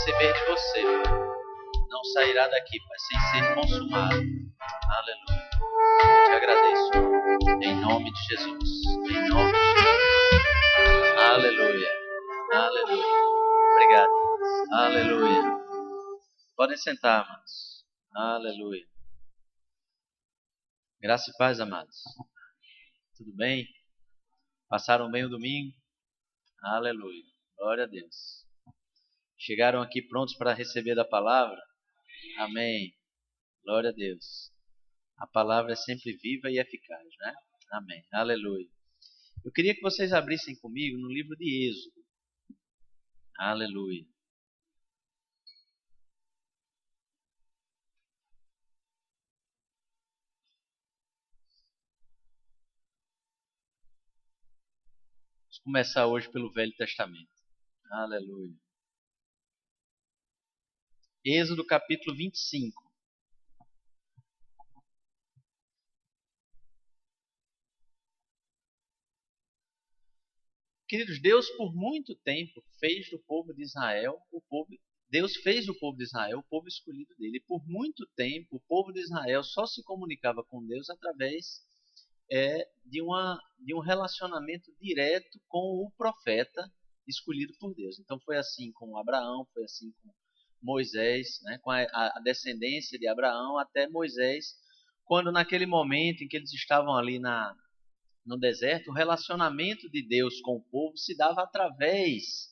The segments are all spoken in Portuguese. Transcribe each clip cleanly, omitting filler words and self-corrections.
receber de você não sairá daqui, Pai, sem ser consumado. Aleluia. Eu te agradeço. Em nome de Jesus. Em nome de Jesus. Aleluia. Aleluia. Obrigado. Aleluia. Podem sentar, amados. Aleluia. Graça e paz, amados. Tudo bem? Passaram bem o domingo? Aleluia. Glória a Deus. Chegaram aqui prontos para receber da palavra? Amém. Glória a Deus. A palavra é sempre viva e eficaz, né? Amém. Aleluia. Eu queria que vocês abrissem comigo no livro de Êxodo. Aleluia. Vamos começar hoje pelo Velho Testamento. Aleluia. Êxodo capítulo 25. Queridos, Deus por muito tempo fez do povo de Israel Deus fez o povo de Israel o povo escolhido dele. E por muito tempo o povo de Israel só se comunicava com Deus através de um relacionamento direto com o profeta escolhido por Deus. Então foi assim com Abraão, foi assim com Moisés, né, com a descendência de Abraão até Moisés, quando naquele momento em que eles estavam ali no deserto, o relacionamento de Deus com o povo se dava através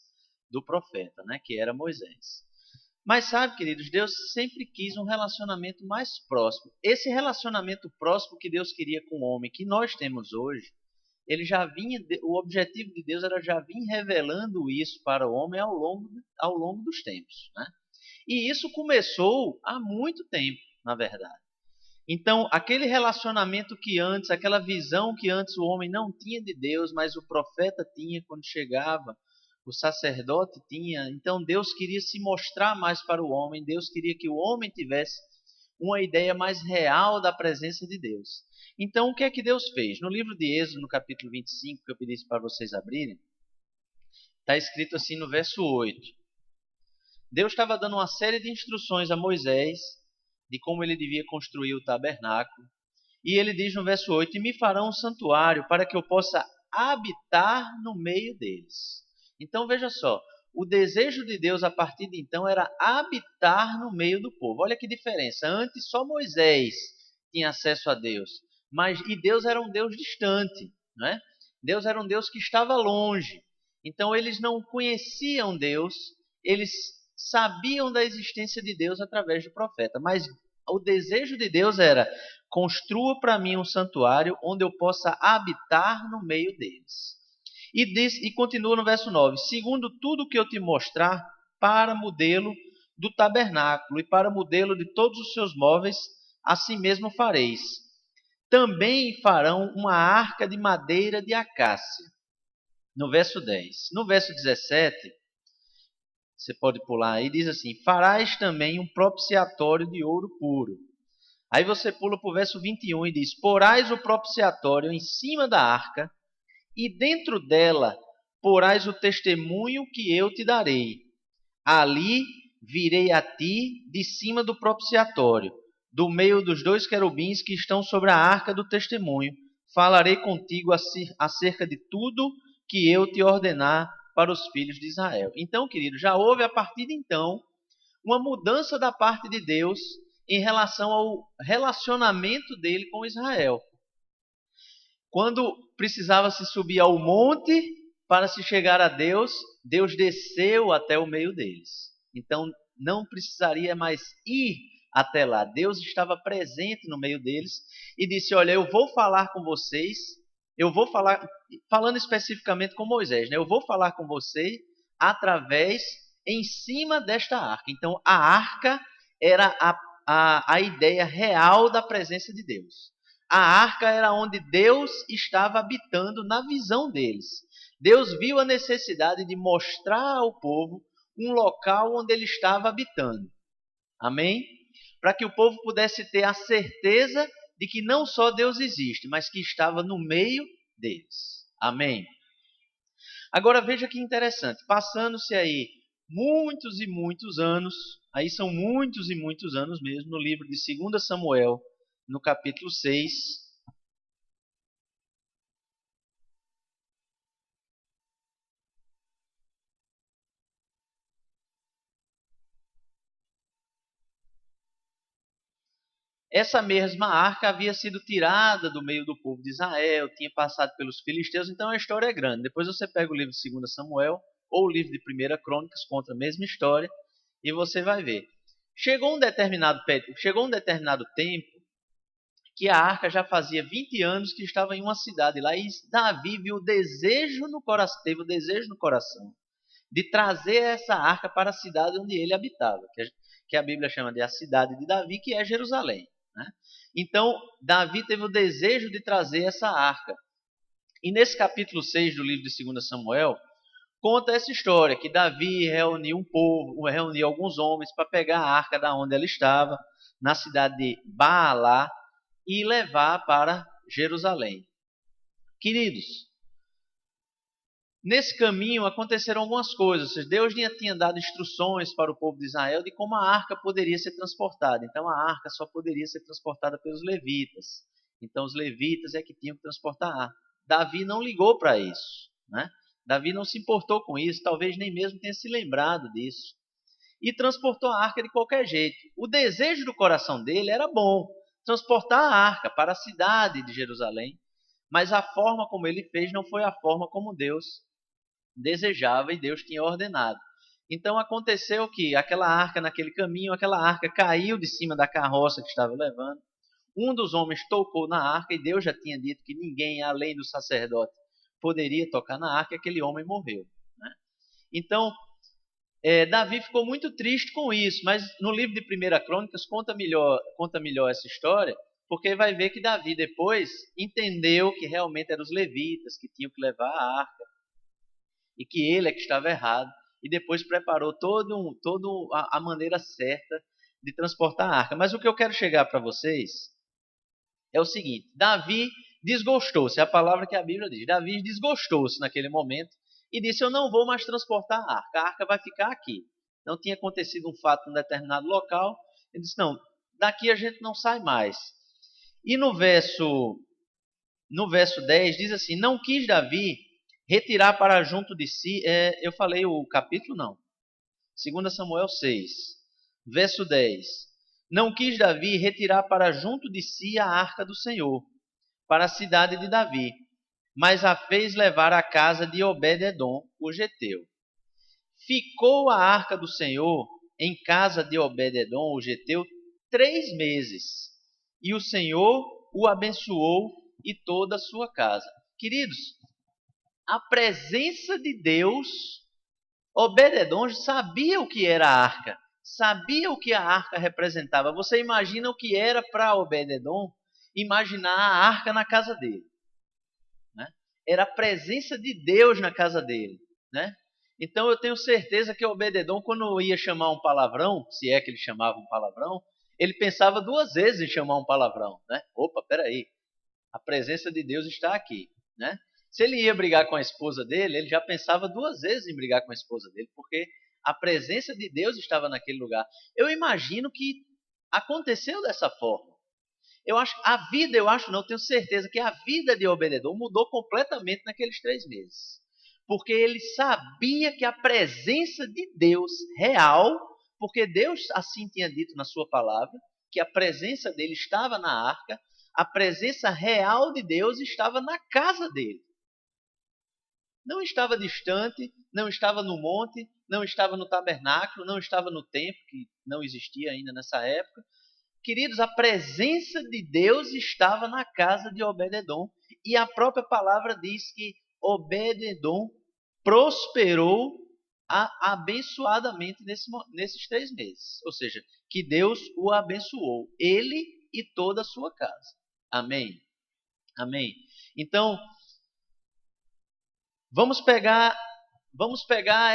do profeta, né, que era Moisés. Mas sabe, queridos, Deus sempre quis um relacionamento mais próximo. Esse relacionamento próximo que Deus queria com o homem, que nós temos hoje, o objetivo de Deus era já vir revelando isso para o homem ao longo dos tempos, né? E isso começou há muito tempo, na verdade. Então, aquele relacionamento que antes, aquela visão que antes o homem não tinha de Deus, mas o profeta tinha quando chegava, o sacerdote tinha. Então, Deus queria se mostrar mais para o homem, Deus queria que o homem tivesse uma ideia mais real da presença de Deus. Então, o que é que Deus fez? No livro de Êxodo, no capítulo 25, que eu pedi para vocês abrirem, está escrito assim no verso 8. Deus estava dando uma série de instruções a Moisés de como ele devia construir o tabernáculo. E ele diz no verso 8, e me farão um santuário para que eu possa habitar no meio deles. Então veja só, o desejo de Deus a partir de então era habitar no meio do povo. Olha que diferença, antes só Moisés tinha acesso a Deus, e Deus era um Deus distante, né? Deus era um Deus que estava longe. Então eles não conheciam Deus, eles sabiam da existência de Deus através do profeta, mas o desejo de Deus era: construa para mim um santuário onde eu possa habitar no meio deles. E continua no verso 9: segundo tudo que eu te mostrar, para modelo do tabernáculo e para modelo de todos os seus móveis, assim mesmo fareis. Também farão uma arca de madeira de acácia. No verso 10. No verso 17, você pode pular aí, diz assim: farás também um propiciatório de ouro puro. Aí você pula para o verso 21 e diz: porás o propiciatório em cima da arca, e dentro dela porás o testemunho que eu te darei. Ali virei a ti de cima do propiciatório, do meio dos dois querubins que estão sobre a arca do testemunho. Falarei contigo acerca de tudo que eu te ordenar para os filhos de Israel. Então, querido, já houve a partir de então uma mudança da parte de Deus em relação ao relacionamento dele com Israel. Quando precisava se subir ao monte para se chegar a Deus, Deus desceu até o meio deles. Então não precisaria mais ir até lá. Deus estava presente no meio deles e disse: olha, eu vou falar com vocês, eu vou falar, falando especificamente com Moisés, né? Eu vou falar com você através, em cima desta arca. Então a arca era a ideia real da presença de Deus. A arca era onde Deus estava habitando na visão deles. Deus viu a necessidade de mostrar ao povo um local onde ele estava habitando. Amém? Para que o povo pudesse ter a certeza de que não só Deus existe, mas que estava no meio deles. Amém? Agora veja que interessante. Passando-se aí muitos e muitos anos, aí são muitos e muitos anos mesmo, no livro de 2 Samuel, no capítulo 6. Essa mesma arca havia sido tirada do meio do povo de Israel, tinha passado pelos filisteus, então a história é grande. Depois você pega o livro de 2 Samuel ou o livro de 1 Crônicas, conta a mesma história, e você vai ver. Chegou um determinado tempo que a arca já fazia 20 anos que estava em uma cidade lá, e Davi viu o desejo no coração, teve o desejo no coração de trazer essa arca para a cidade onde ele habitava, que a Bíblia chama de a cidade de Davi, que é Jerusalém. Né? Então, Davi teve o desejo de trazer essa arca. E nesse capítulo 6 do livro de 2 Samuel, conta essa história, que Davi reuniu um povo, reuniu alguns homens para pegar a arca da onde ela estava, na cidade de Baalá, e levar para Jerusalém. Queridos, nesse caminho aconteceram algumas coisas. Deus tinha dado instruções para o povo de Israel de como a arca poderia ser transportada. Então a arca só poderia ser transportada pelos levitas. Então os levitas é que tinham que transportar a arca. Davi não ligou para isso, né? Davi não se importou com isso, talvez nem mesmo tenha se lembrado disso. E transportou a arca de qualquer jeito. O desejo do coração dele era bom, transportar a arca para a cidade de Jerusalém, mas a forma como ele fez não foi a forma como Deus desejava e Deus tinha ordenado. Então aconteceu que aquela arca naquele caminho, aquela arca caiu de cima da carroça que estava levando. Um dos homens tocou na arca e Deus já tinha dito que ninguém além do sacerdote poderia tocar na arca e aquele homem morreu. Né? Então Davi ficou muito triste com isso, mas no livro de 1 Crônicas conta melhor essa história, porque vai ver que Davi depois entendeu que realmente eram os levitas que tinham que levar a arca e que ele é que estava errado, e depois preparou toda a maneira certa de transportar a arca. Mas o que eu quero chegar para vocês é o seguinte: Davi desgostou-se, é a palavra que a Bíblia diz. Davi desgostou-se naquele momento e disse: eu não vou mais transportar a arca vai ficar aqui. Não tinha acontecido um fato em um determinado local, ele disse: não, daqui a gente não sai mais. E no verso 10 diz assim: não quis Davi retirar para junto de si, eu falei o capítulo não, 2 Samuel 6, verso 10. Não quis Davi retirar para junto de si a arca do Senhor, para a cidade de Davi, mas a fez levar à casa de Obed-edom, o geteu. Ficou a arca do Senhor em casa de Obed-edom, o geteu, 3 meses, e o Senhor o abençoou e toda a sua casa. Queridos, a presença de Deus, Obed-edom sabia o que era a arca, sabia o que a arca representava. Você imagina o que era para Obed-edom imaginar a arca na casa dele, né? Era a presença de Deus na casa dele, né? Então eu tenho certeza que Obed-edom, quando ia chamar um palavrão, se é que ele chamava um palavrão, ele pensava 2 vezes em chamar um palavrão, né? Opa, peraí, a presença de Deus está aqui, né? Se ele ia brigar com a esposa dele, ele já pensava 2 vezes em brigar com a esposa dele, porque a presença de Deus estava naquele lugar. Eu imagino que aconteceu dessa forma. Eu tenho certeza que a vida de Obed-edom mudou completamente naqueles 3 meses. Porque ele sabia que a presença de Deus real, porque Deus assim tinha dito na sua palavra, que a presença dele estava na arca, a presença real de Deus estava na casa dele. Não estava distante, não estava no monte, não estava no tabernáculo, não estava no templo, que não existia ainda nessa época. Queridos, a presença de Deus estava na casa de Obed-edom. E a própria palavra diz que Obed-edom prosperou abençoadamente nesses 3 meses. Ou seja, que Deus o abençoou, ele e toda a sua casa. Amém? Amém? Então, vamos pegar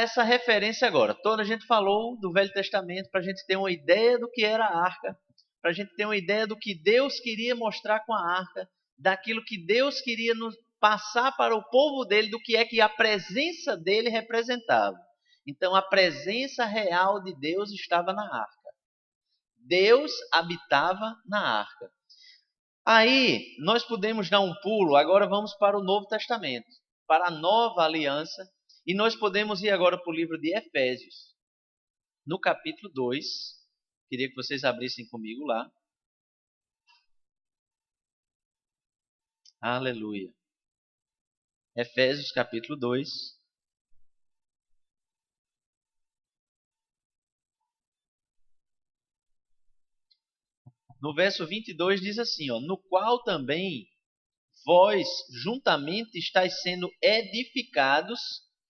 essa referência agora. Toda a gente falou do Velho Testamento para a gente ter uma ideia do que era a arca, para a gente ter uma ideia do que Deus queria mostrar com a arca, daquilo que Deus queria nos passar para o povo dele, do que é que a presença dele representava. Então a presença real de Deus estava na arca. Deus habitava na arca. Aí nós podemos dar um pulo, agora vamos para o Novo Testamento, para a nova aliança, e nós podemos ir agora para o livro de Efésios, no capítulo 2. Queria que vocês abrissem comigo lá. Aleluia. Efésios capítulo 2. No verso 22 diz assim, ó, no qual também vós juntamente estáis sendo edificados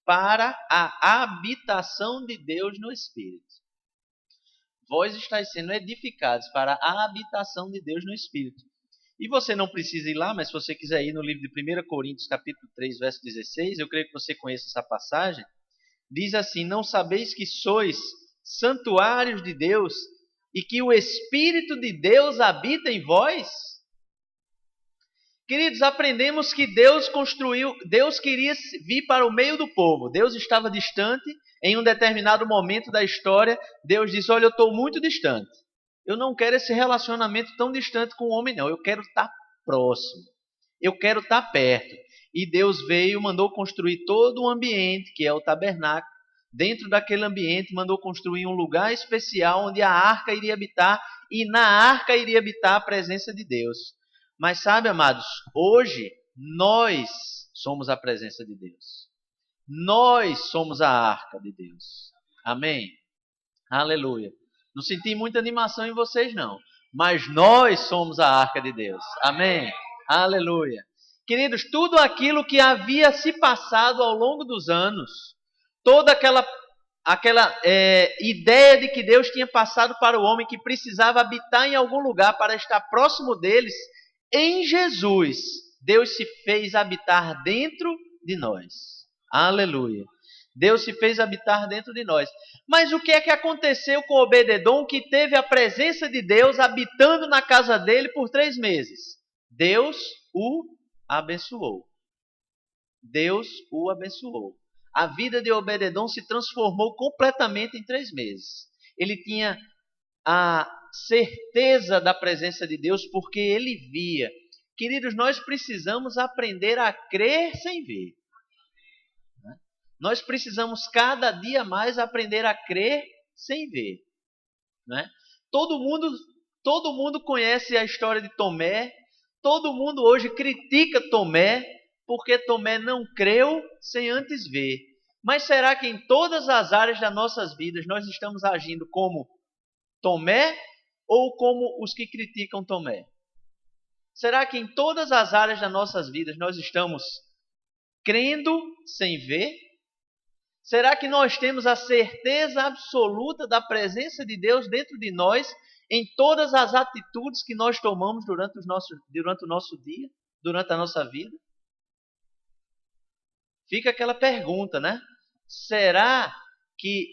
para a habitação de Deus no Espírito. Vós estáis sendo edificados para a habitação de Deus no Espírito. E você não precisa ir lá, mas se você quiser ir no livro de 1 Coríntios, capítulo 3, verso 16, eu creio que você conheça essa passagem. Diz assim, não sabeis que sois santuários de Deus e que o Espírito de Deus habita em vós? Queridos, aprendemos que Deus queria vir para o meio do povo. Deus estava distante. Em um determinado momento da história, Deus disse, olha, eu estou muito distante. Eu não quero esse relacionamento tão distante com o homem, não. Eu quero estar próximo. Eu quero estar perto. E Deus veio, mandou construir todo um ambiente, que é o tabernáculo. Dentro daquele ambiente, mandou construir um lugar especial onde a arca iria habitar. E na arca iria habitar a presença de Deus. Mas sabe, amados, hoje nós somos a presença de Deus. Nós somos a arca de Deus. Amém? Aleluia. Não senti muita animação em vocês, não. Mas nós somos a arca de Deus. Amém? Aleluia. Queridos, tudo aquilo que havia se passado ao longo dos anos, toda aquela ideia de que Deus tinha passado para o homem que precisava habitar em algum lugar para estar próximo deles, em Jesus, Deus se fez habitar dentro de nós. Aleluia. Deus se fez habitar dentro de nós. Mas o que é que aconteceu com Obed-edom, que teve a presença de Deus habitando na casa dele por 3 meses? Deus o abençoou. Deus o abençoou. A vida de Obed-edom se transformou completamente em 3 meses. Ele tinha a certeza da presença de Deus porque ele via. Queridos, nós precisamos aprender a crer sem ver. Nós precisamos cada dia mais aprender a crer sem ver. Né? Todo mundo conhece a história de Tomé. Todo mundo hoje critica Tomé porque Tomé não creu sem antes ver. Mas será que em todas as áreas das nossas vidas nós estamos agindo como Tomé ou como os que criticam Tomé? Será que em todas as áreas das nossas vidas nós estamos crendo sem ver? Será que nós temos a certeza absoluta da presença de Deus dentro de nós em todas as atitudes que nós tomamos durante o nosso dia, durante a nossa vida? Fica aquela pergunta, né? Será que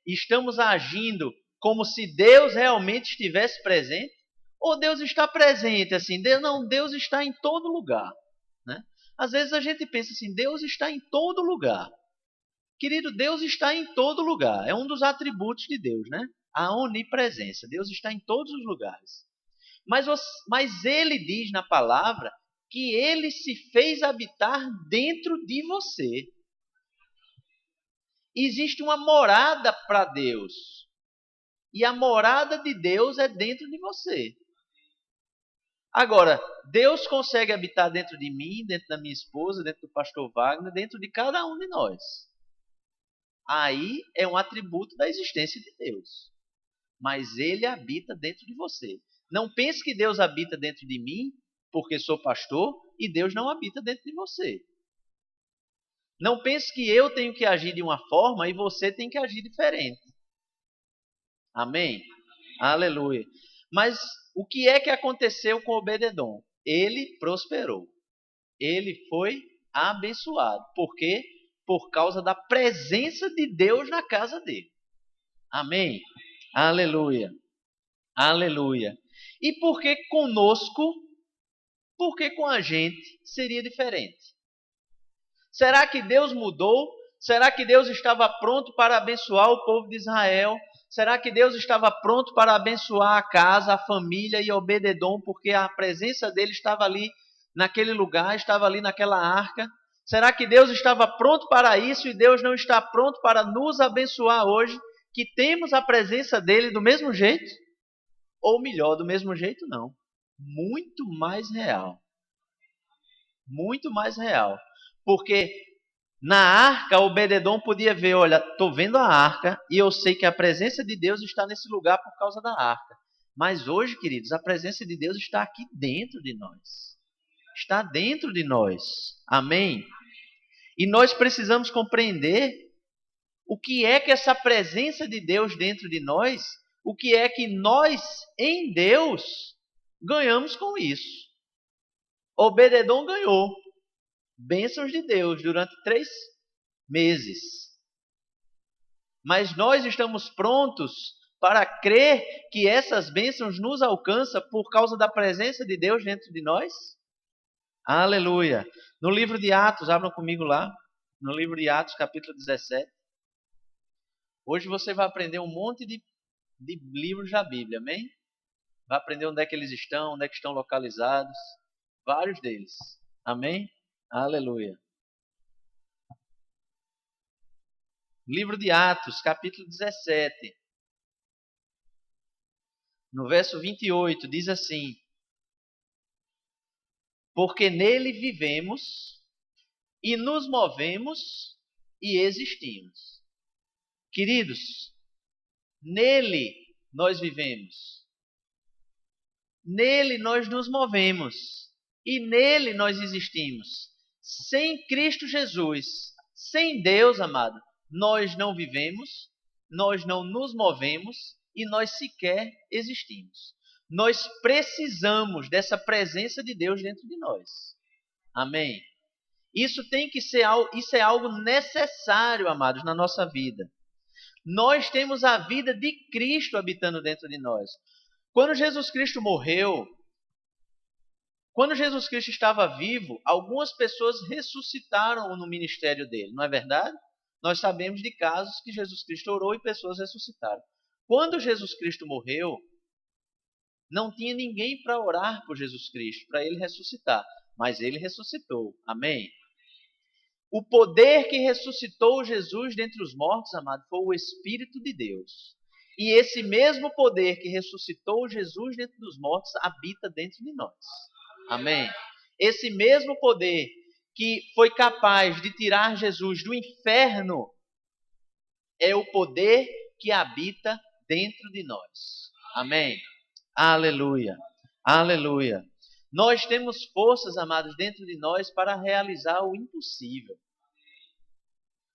estamos agindo como se Deus realmente estivesse presente? Ou Deus está presente assim? Deus está em todo lugar. Né? Às vezes a gente pensa assim, Deus está em todo lugar. Querido, Deus está em todo lugar. É um dos atributos de Deus, né? A onipresença. Deus está em todos os lugares. Mas Ele diz na palavra que Ele se fez habitar dentro de você. Existe uma morada para Deus. E a morada de Deus é dentro de você. Agora, Deus consegue habitar dentro de mim, dentro da minha esposa, dentro do pastor Wagner, dentro de cada um de nós. Aí é um atributo da existência de Deus. Mas Ele habita dentro de você. Não pense que Deus habita dentro de mim porque sou pastor e Deus não habita dentro de você. Não pense que eu tenho que agir de uma forma e você tem que agir diferente. Amém? Aleluia. Mas o que é que aconteceu com Obed-edom? Ele prosperou. Ele foi abençoado. Por quê? Por causa da presença de Deus na casa dele. Amém? Aleluia. Aleluia. E por que conosco, por que com a gente seria diferente? Será que Deus mudou? Será que Deus estava pronto para abençoar o povo de Israel? Será que Deus estava pronto para abençoar a casa, a família e Obed-edom, porque a presença dele estava ali naquele lugar, estava ali naquela arca? Será que Deus estava pronto para isso e Deus não está pronto para nos abençoar hoje, que temos a presença dele do mesmo jeito? Ou melhor, do mesmo jeito não. Muito mais real. Muito mais real. Porque na arca, Obed-edom podia ver, olha, estou vendo a arca e eu sei que a presença de Deus está nesse lugar por causa da arca. Mas hoje, queridos, a presença de Deus está aqui dentro de nós. Está dentro de nós. Amém? E nós precisamos compreender o que é que essa presença de Deus dentro de nós, o que é que nós, em Deus, ganhamos com isso. Obed-edom ganhou bênçãos de Deus durante 3 meses. Mas nós estamos prontos para crer que essas bênçãos nos alcançam por causa da presença de Deus dentro de nós? Aleluia! No livro de Atos, abram comigo lá, no livro de Atos, capítulo 17. Hoje você vai aprender um monte de livros da Bíblia, amém? Vai aprender onde é que eles estão, onde é que estão localizados, vários deles, amém? Aleluia! Livro de Atos, capítulo 17, no verso 28, diz assim: porque nele vivemos e nos movemos e existimos. Queridos, nele nós vivemos, nele nós nos movemos e nele nós existimos. Sem Cristo Jesus, sem Deus, amado, nós não vivemos, nós não nos movemos e nós sequer existimos. Nós precisamos dessa presença de Deus dentro de nós. Amém? Isso é algo necessário, amados, na nossa vida. Nós temos a vida de Cristo habitando dentro de nós. Quando Jesus Cristo morreu, quando Jesus Cristo estava vivo, algumas pessoas ressuscitaram no ministério dele, não é verdade? Nós sabemos de casos que Jesus Cristo orou e pessoas ressuscitaram. Quando Jesus Cristo morreu, não tinha ninguém para orar por Jesus Cristo, para ele ressuscitar, mas ele ressuscitou. Amém? O poder que ressuscitou Jesus dentre os mortos, amado, foi o Espírito de Deus. E esse mesmo poder que ressuscitou Jesus dentre os mortos habita dentro de nós. Amém? Esse mesmo poder que foi capaz de tirar Jesus do inferno é o poder que habita dentro de nós. Amém? Aleluia! Aleluia! Nós temos forças, amados, dentro de nós para realizar o impossível.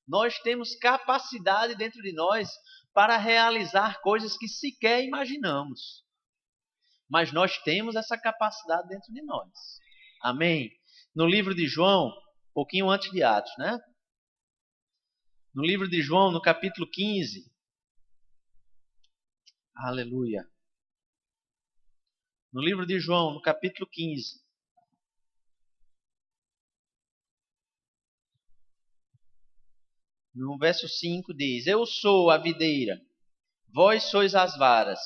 Nós temos capacidade dentro de nós para realizar coisas que sequer imaginamos. Mas nós temos essa capacidade dentro de nós. Amém? No livro de João, um pouquinho antes de Atos, né? No livro de João, no capítulo 15. Aleluia! No livro de João, no capítulo 15. No verso 5 diz: eu sou a videira, vós sois as varas.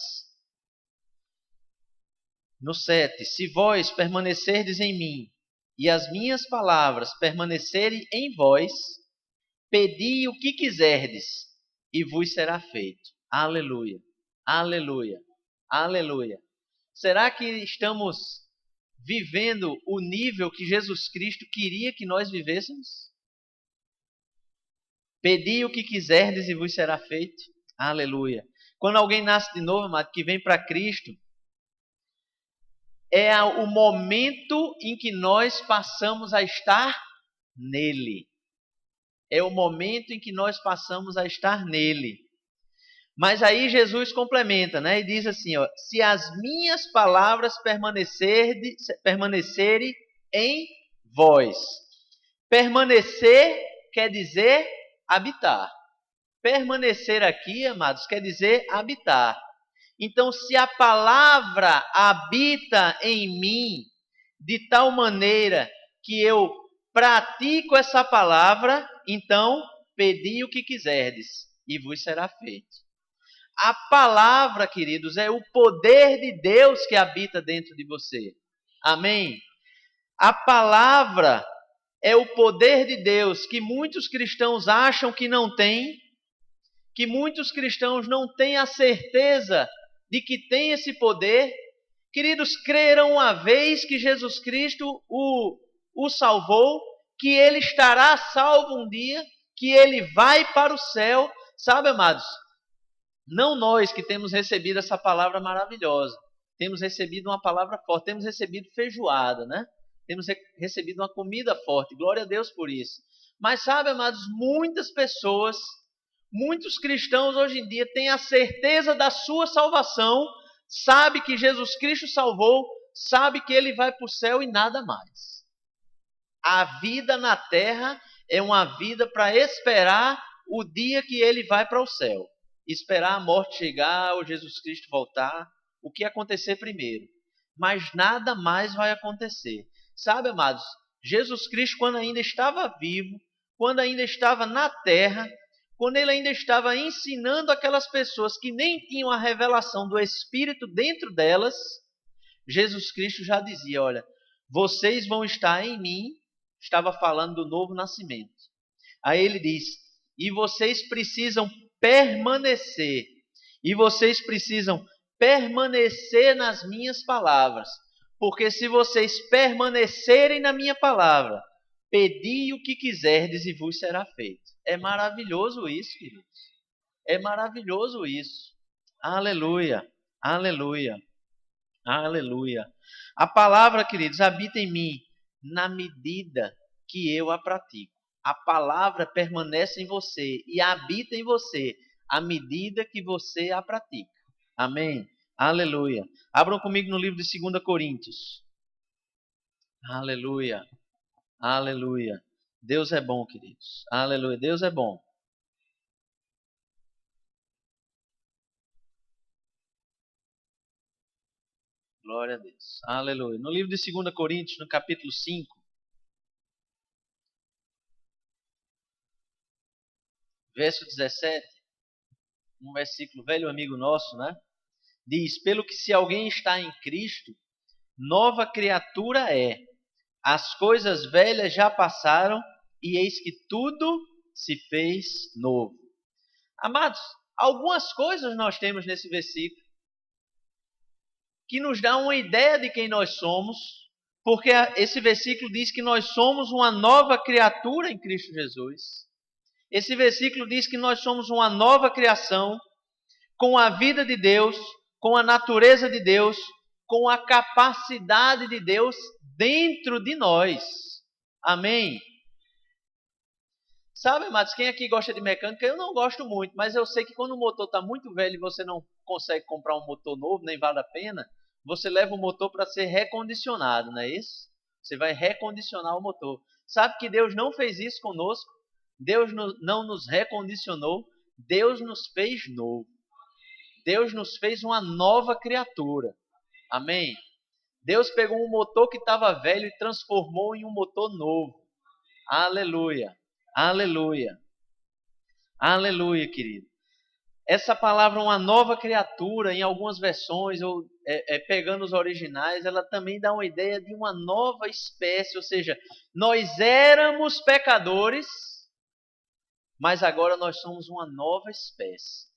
No 7, se vós permanecerdes em mim, e as minhas palavras permanecerem em vós, pedi o que quiserdes, e vos será feito. Aleluia, aleluia, aleluia. Será que estamos vivendo o nível que Jesus Cristo queria que nós vivêssemos? Pedi o que quiserdes e vos será feito. Aleluia. Quando alguém nasce de novo, amado, que vem para Cristo, é o momento em que nós passamos a estar nele. É o momento em que nós passamos a estar nele. Mas aí Jesus complementa, né? E diz assim, ó, se as minhas palavras permanecerem em vós. Permanecer quer dizer habitar. Permanecer aqui, amados, quer dizer habitar. Então, se a palavra habita em mim de tal maneira que eu pratico essa palavra, então pedi o que quiserdes e vos será feito. A palavra, queridos, é o poder de Deus que habita dentro de você. Amém? A palavra é o poder de Deus que muitos cristãos acham que não têm, que muitos cristãos não têm a certeza de que tem esse poder. Queridos, creram uma vez que Jesus Cristo o salvou, que ele estará salvo um dia, que ele vai para o céu. Sabe, amados, não nós que temos recebido essa palavra maravilhosa, temos recebido uma palavra forte, temos recebido feijoada, né? Temos recebido uma comida forte, glória a Deus por isso. Mas sabe, amados, muitas pessoas, muitos cristãos hoje em dia têm a certeza da sua salvação, sabe que Jesus Cristo salvou, sabe que ele vai para o céu e nada mais. A vida na terra é uma vida para esperar o dia que ele vai para o céu. Esperar a morte chegar ou Jesus Cristo voltar, o que acontecer primeiro. Mas nada mais vai acontecer. Sabe, amados, Jesus Cristo, quando ainda estava vivo, quando ainda estava na terra, quando ele ainda estava ensinando aquelas pessoas que nem tinham a revelação do Espírito dentro delas, Jesus Cristo já dizia, olha, vocês vão estar em mim, estava falando do novo nascimento. Aí ele diz, e vocês precisam permanecer, e vocês precisam permanecer nas minhas palavras, porque se vocês permanecerem na minha palavra, pedi o que quiserdes e vos será feito. É maravilhoso isso, queridos. É maravilhoso isso. Aleluia, aleluia, aleluia. A palavra, queridos, habita em mim na medida que eu a pratico. A palavra permanece em você e habita em você à medida que você a pratica. Amém? Aleluia. Abram comigo no livro de 2 Coríntios. Aleluia. Aleluia. Deus é bom, queridos. Aleluia. Deus é bom. Glória a Deus. Aleluia. No livro de 2 Coríntios, no capítulo 5, verso 17, um versículo velho amigo nosso, né? Diz, pelo que se alguém está em Cristo, nova criatura é. As coisas velhas já passaram e eis que tudo se fez novo. Amados, algumas coisas nós temos nesse versículo que nos dá uma ideia de quem nós somos, porque esse versículo diz que nós somos uma nova criatura em Cristo Jesus. Esse versículo diz que nós somos uma nova criação, com a vida de Deus, com a natureza de Deus, com a capacidade de Deus dentro de nós. Amém? Sabe, amados, quem aqui gosta de mecânica? Eu não gosto muito, mas eu sei que quando o motor está muito velho e você não consegue comprar um motor novo, nem vale a pena, você leva o motor para ser recondicionado, não é isso? Você vai recondicionar o motor. Sabe que Deus não fez isso conosco? Deus não nos recondicionou, Deus nos fez novo. Deus nos fez uma nova criatura. Amém? Deus pegou um motor que estava velho e transformou em um motor novo. Aleluia. Aleluia. Aleluia, querido. Essa palavra, uma nova criatura, em algumas versões, ou pegando os originais, ela também dá uma ideia de uma nova espécie. Ou seja, nós éramos pecadores, mas agora nós somos uma nova espécie.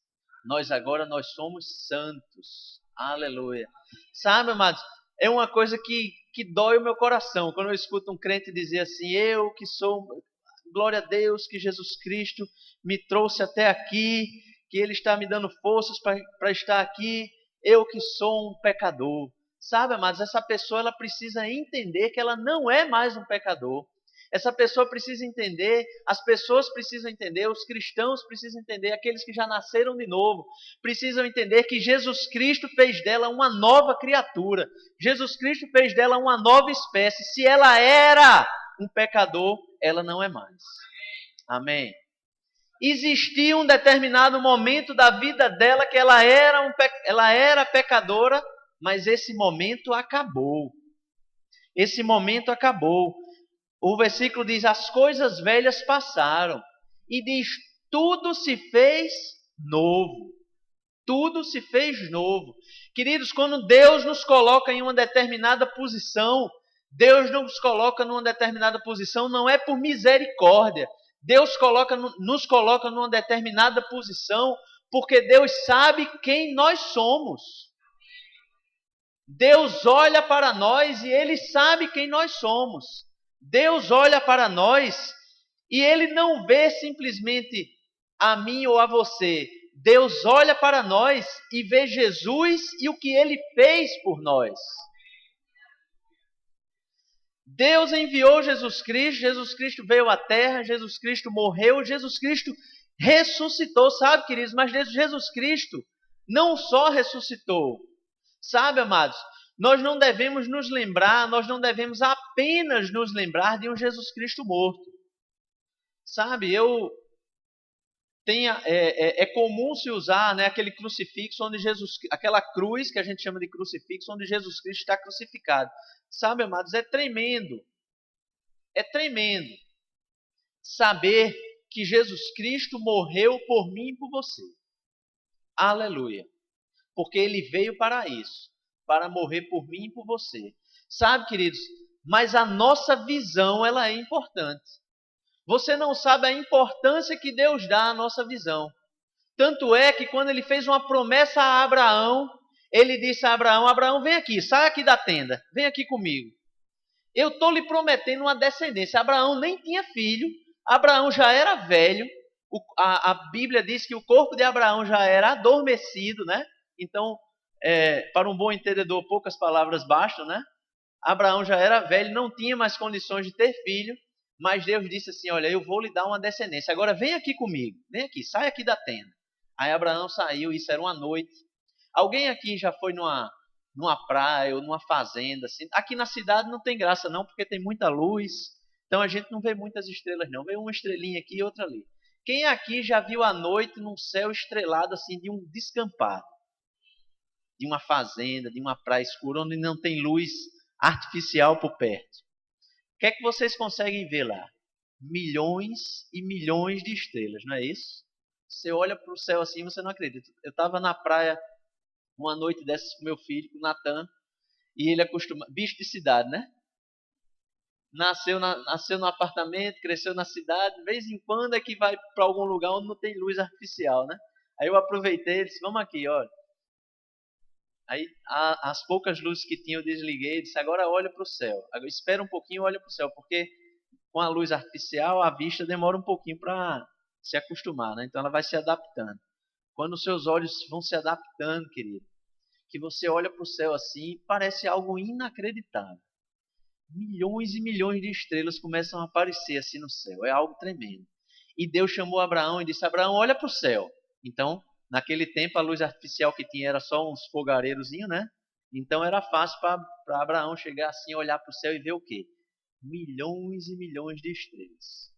Agora nós somos santos. Aleluia. Sabe, amados, é uma coisa que dói o meu coração. Quando eu escuto um crente dizer assim, eu que sou, glória a Deus, que Jesus Cristo me trouxe até aqui, que Ele está me dando forças para estar aqui, eu que sou um pecador. Sabe, amados, essa pessoa ela precisa entender que ela não é mais um pecador. Essa pessoa precisa entender, as pessoas precisam entender, os cristãos precisam entender, aqueles que já nasceram de novo, precisam entender que Jesus Cristo fez dela uma nova criatura. Jesus Cristo fez dela uma nova espécie. Se ela era um pecador, ela não é mais. Amém? Existia um determinado momento da vida dela que ela era pecadora, mas esse momento acabou. Esse momento acabou. O versículo diz, as coisas velhas passaram. E diz, tudo se fez novo. Tudo se fez novo. Queridos, quando Deus nos coloca em uma determinada posição, Deus nos coloca numa determinada posição não é por misericórdia. Deus nos coloca numa determinada posição porque Deus sabe quem nós somos. Deus olha para nós e Ele sabe quem nós somos. Deus olha para nós e Ele não vê simplesmente a mim ou a você. Deus olha para nós e vê Jesus e o que Ele fez por nós. Deus enviou Jesus Cristo veio à terra, Jesus Cristo morreu, Jesus Cristo ressuscitou, sabe, queridos? Mas Jesus Cristo não só ressuscitou, sabe, amados? Nós não devemos nos lembrar, nós não devemos apenas nos lembrar de um Jesus Cristo morto. Sabe, é comum se usar, né, aquele crucifixo onde aquela cruz que a gente chama de crucifixo, onde Jesus Cristo está crucificado. Sabe, amados, é tremendo saber que Jesus Cristo morreu por mim e por você. Aleluia. Porque Ele veio para isso, para morrer por mim e por você. Sabe, queridos, mas a nossa visão, ela é importante. Você não sabe a importância que Deus dá à nossa visão. Tanto é que quando Ele fez uma promessa a Abraão, Ele disse a Abraão, Abraão, vem aqui, sai aqui da tenda, vem aqui comigo. Eu estou lhe prometendo uma descendência. Abraão nem tinha filho, Abraão já era velho, a Bíblia diz que o corpo de Abraão já era adormecido, né? Então, para um bom entendedor, poucas palavras bastam, né? Abraão já era velho, não tinha mais condições de ter filho, mas Deus disse assim, olha, eu vou lhe dar uma descendência. Agora vem aqui comigo, vem aqui, sai aqui da tenda. Aí Abraão saiu, isso era uma noite. Alguém aqui já foi numa praia ou numa fazenda? Assim? Aqui na cidade não tem graça não, porque tem muita luz, então a gente não vê muitas estrelas não. Vê uma estrelinha aqui e outra ali. Quem aqui já viu a noite num céu estrelado assim de um descampado? De uma fazenda, de uma praia escura, onde não tem luz artificial por perto. O que é que vocês conseguem ver lá? Milhões e milhões de estrelas, não é isso? Você olha para o céu assim, você não acredita. Eu estava na praia uma noite dessas com meu filho, com o Natan, e ele acostuma, bicho de cidade, né? Nasceu no apartamento, cresceu na cidade, de vez em quando é que vai para algum lugar onde não tem luz artificial, né? Aí eu aproveitei e disse, vamos aqui, olha. Aí as poucas luzes que tinha eu desliguei e disse, agora olha para o céu. Agora, espera um pouquinho e olha para o céu, porque com a luz artificial a vista demora um pouquinho para se acostumar, né? Então ela vai se adaptando. Quando os seus olhos vão se adaptando, querido, que você olha para o céu assim, parece algo inacreditável. Milhões e milhões de estrelas começam a aparecer assim no céu. É algo tremendo. E Deus chamou Abraão e disse, Abraão, olha para o céu. Então, naquele tempo, a luz artificial que tinha era só uns fogareirozinhos, né? Então era fácil para Abraão chegar assim, olhar para o céu e ver o quê? Milhões e milhões de estrelas.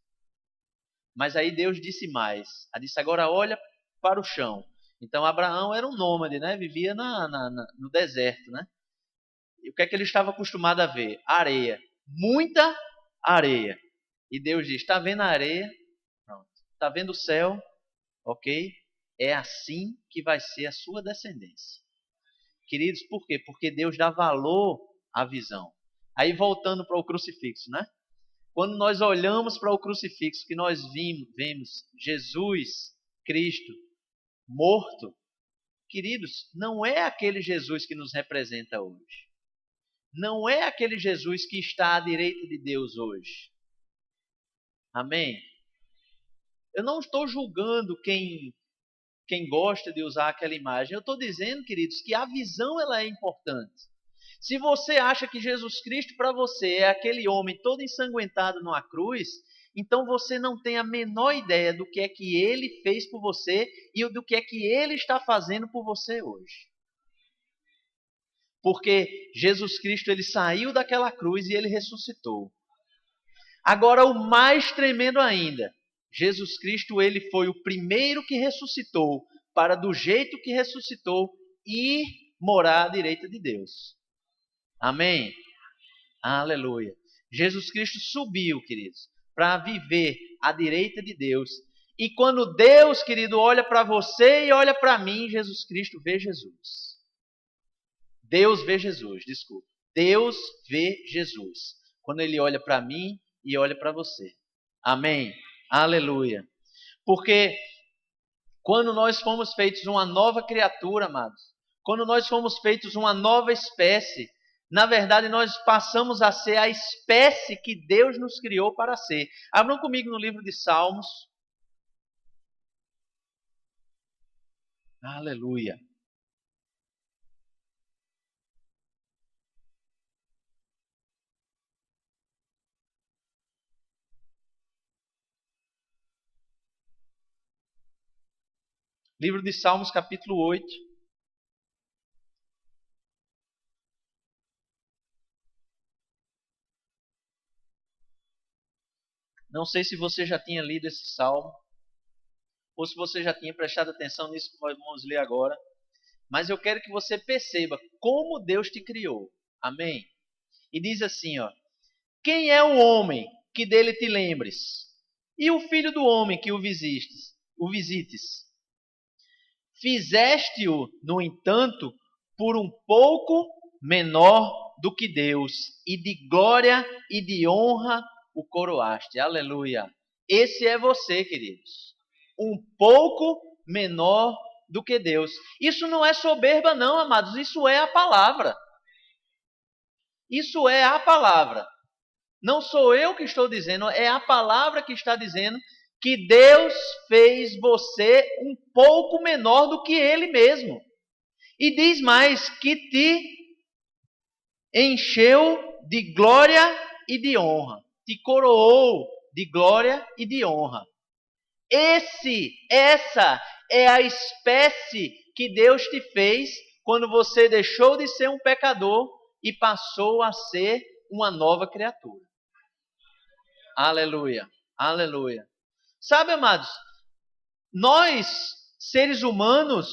Mas aí Deus disse mais. Ele disse, agora olha para o chão. Então Abraão era um nômade, né? Vivia no deserto, né? E o que é que ele estava acostumado a ver? Areia. Muita areia. E Deus diz, está vendo a areia? Pronto. Está vendo o céu? Ok? É assim que vai ser a sua descendência. Queridos, por quê? Porque Deus dá valor à visão. Aí voltando para o crucifixo, né? Quando nós olhamos para o crucifixo, que nós vemos Jesus Cristo morto, queridos, não é aquele Jesus que nos representa hoje. Não é aquele Jesus que está à direita de Deus hoje. Amém? Eu não estou julgando quem gosta de usar aquela imagem. Eu estou dizendo, queridos, que a visão ela é importante. Se você acha que Jesus Cristo para você é aquele homem todo ensanguentado numa cruz, então você não tem a menor ideia do que é que ele fez por você e do que é que ele está fazendo por você hoje. Porque Jesus Cristo ele saiu daquela cruz e ele ressuscitou. Agora o mais tremendo ainda, Jesus Cristo ele foi o primeiro que ressuscitou para do jeito que ressuscitou ir morar à direita de Deus. Amém? Aleluia. Jesus Cristo subiu, queridos, para viver à direita de Deus. E quando Deus, querido, olha para você e olha para mim, Jesus Cristo vê Jesus. Deus vê Jesus, desculpa. Deus vê Jesus. Quando Ele olha para mim e olha para você. Amém? Aleluia. Porque quando nós fomos feitos uma nova criatura, amados, quando nós fomos feitos uma nova espécie, na verdade nós passamos a ser a espécie que Deus nos criou para ser. Abram comigo no livro de Salmos. Aleluia. Livro de Salmos, capítulo 8. Não sei se você já tinha lido esse salmo, ou se você já tinha prestado atenção nisso que nós vamos ler agora. Mas eu quero que você perceba como Deus te criou. Amém? E diz assim, ó: quem é o homem que dele te lembres? E o filho do homem que o visites? Fizeste-o, no entanto, por um pouco menor do que Deus, e de glória e de honra o coroaste. Aleluia. Esse é você, queridos. Um pouco menor do que Deus. Isso não é soberba, não, amados. Isso é a palavra. Isso é a palavra. Não sou eu que estou dizendo, é a palavra que está dizendo que Deus fez você um pouco menor do que Ele mesmo. E diz mais, que te encheu de glória e de honra. Te coroou de glória e de honra. Essa é a espécie que Deus te fez quando você deixou de ser um pecador e passou a ser uma nova criatura. Aleluia, aleluia. Sabe, amados, nós, seres humanos,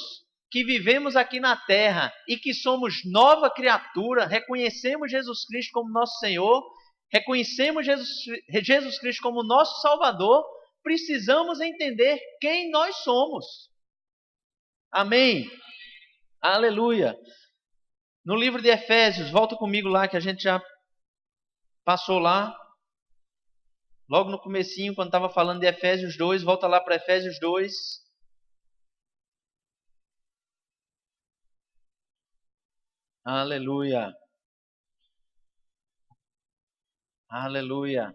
que vivemos aqui na terra e que somos nova criatura, reconhecemos Jesus Cristo como nosso Senhor, reconhecemos Jesus Cristo como nosso Salvador, precisamos entender quem nós somos. Amém? Aleluia. No livro de Efésios, volta comigo lá que a gente já passou lá. Logo no comecinho, quando estava falando de Efésios 2, volta lá para Efésios 2. Aleluia. Aleluia.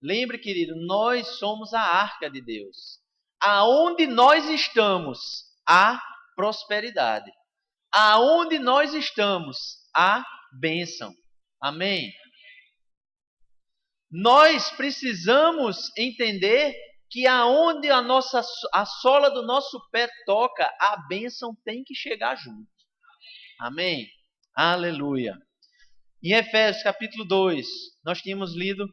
Lembre, querido, nós somos a arca de Deus. Aonde nós estamos, há prosperidade. Aonde nós estamos, há bênção. Amém? Nós precisamos entender que aonde a sola do nosso pé toca, a bênção tem que chegar junto. Amém? Aleluia. Em Efésios capítulo 2, nós tínhamos lido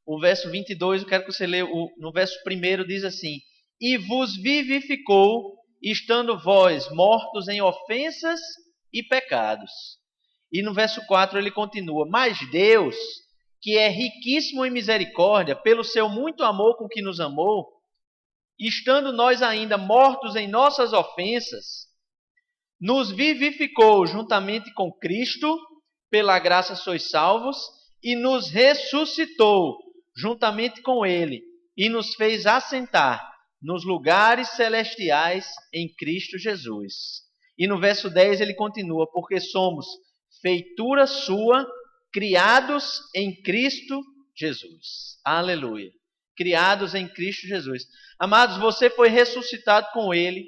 o verso 22, eu quero que você leia no verso 1, diz assim: e vos vivificou, estando vós mortos em ofensas e pecados. E no verso 4 ele continua: mas Deus, que é riquíssimo em misericórdia, pelo seu muito amor com que nos amou, estando nós ainda mortos em nossas ofensas, nos vivificou juntamente com Cristo, pela graça sois salvos, e nos ressuscitou juntamente com Ele, e nos fez assentar nos lugares celestiais em Cristo Jesus. E no verso 10 ele continua: porque somos feitura sua, criados em Cristo Jesus. Aleluia. Criados em Cristo Jesus. Amados, você foi ressuscitado com Ele.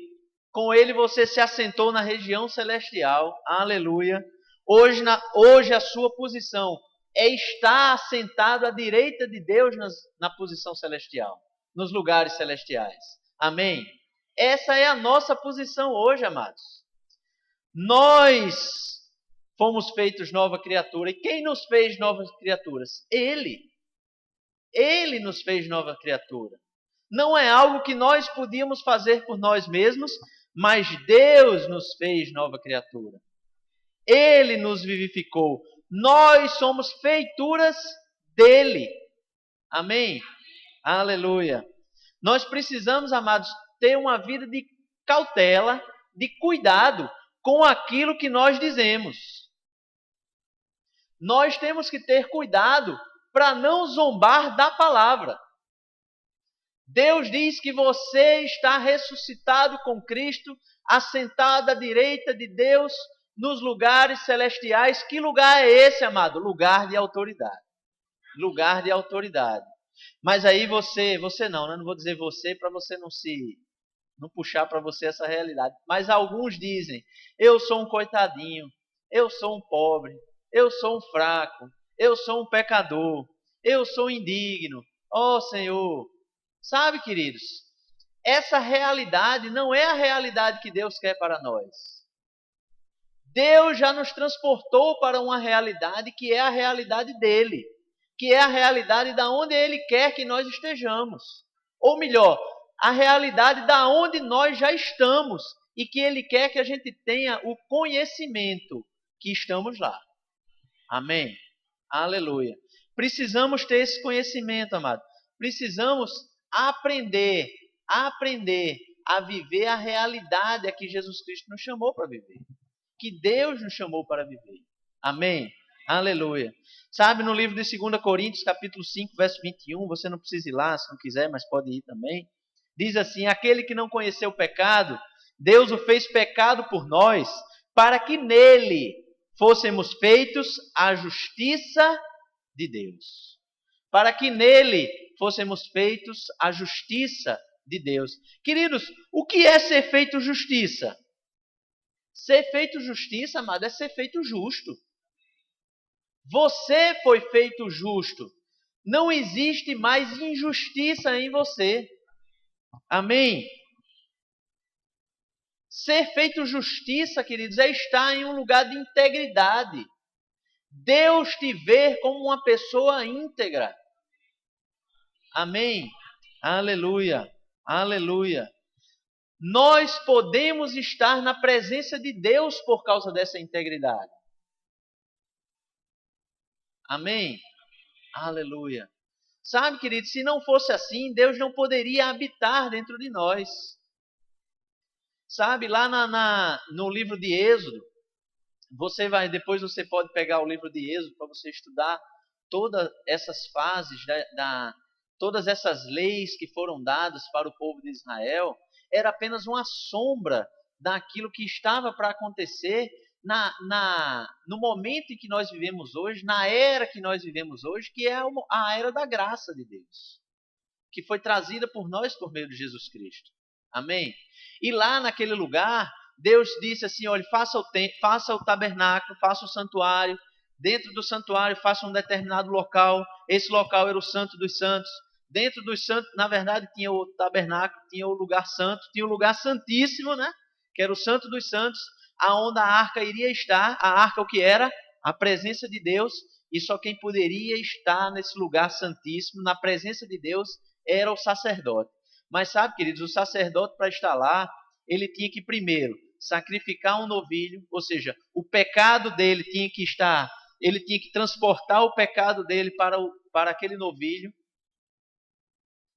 Com Ele você se assentou na região celestial. Aleluia. Hoje a sua posição é estar assentado à direita de Deus na posição celestial. Nos lugares celestiais. Amém? Essa é a nossa posição hoje, amados. Nós fomos feitos nova criatura. E quem nos fez novas criaturas? Ele. Ele nos fez nova criatura. Não é algo que nós podíamos fazer por nós mesmos, mas Deus nos fez nova criatura. Ele nos vivificou. Nós somos feituras dele. Amém? Aleluia. Nós precisamos, amados, ter uma vida de cautela, de cuidado com aquilo que nós dizemos. Nós temos que ter cuidado para não zombar da palavra. Deus diz que você está ressuscitado com Cristo, assentado à direita de Deus nos lugares celestiais. Que lugar é esse, amado? Lugar de autoridade. Lugar de autoridade. Mas aí você não, né? Não vou dizer você para você não puxar para você essa realidade. Mas alguns dizem: eu sou um coitadinho, eu sou um pobre, eu sou um fraco, eu sou um pecador, eu sou indigno. Ó Senhor, sabe, queridos, essa realidade não é a realidade que Deus quer para nós. Deus já nos transportou para uma realidade que é a realidade dele, que é a realidade da onde ele quer que nós estejamos. Ou melhor, a realidade da onde nós já estamos e que ele quer que a gente tenha o conhecimento que estamos lá. Amém? Aleluia. Precisamos ter esse conhecimento, amado. Precisamos aprender a viver a realidade a que Jesus Cristo nos chamou para viver. Que Deus nos chamou para viver. Amém? Aleluia. Sabe, no livro de 2 Coríntios, capítulo 5, verso 21, você não precisa ir lá, se não quiser, mas pode ir também. Diz assim: aquele que não conheceu o pecado, Deus o fez pecado por nós, para que nele fôssemos feitos a justiça de Deus. Para que nele fôssemos feitos a justiça de Deus. Queridos, o que é ser feito justiça? Ser feito justiça, amado, é ser feito justo. Você foi feito justo. Não existe mais injustiça em você. Amém? Ser feito justiça, queridos, é estar em um lugar de integridade. Deus te vê como uma pessoa íntegra. Amém? Aleluia. Aleluia. Nós podemos estar na presença de Deus por causa dessa integridade. Amém? Aleluia. Sabe, querido, se não fosse assim, Deus não poderia habitar dentro de nós. Sabe, lá no livro de Êxodo, depois você pode pegar o livro de Êxodo para você estudar todas essas fases, todas essas leis que foram dadas para o povo de Israel. Era apenas uma sombra daquilo que estava para acontecer no momento em que nós vivemos hoje, na era que nós vivemos hoje, que é a era da graça de Deus, que foi trazida por nós por meio de Jesus Cristo. Amém? E lá naquele lugar, Deus disse assim: olha, faça o tabernáculo, faça o santuário. Dentro do santuário, faça um determinado local. Esse local era o Santo dos Santos. Dentro dos santos, na verdade, tinha o tabernáculo, tinha o lugar santo, tinha o lugar santíssimo, né? Que era o Santo dos Santos, aonde a arca iria estar. A arca, o que era? A presença de Deus. E só quem poderia estar nesse lugar santíssimo, na presença de Deus, era o sacerdote. Mas sabe, queridos, o sacerdote, para estar lá, ele tinha que primeiro sacrificar um novilho, ou seja, o pecado dele tinha que estar, ele tinha que transportar o pecado dele para aquele novilho.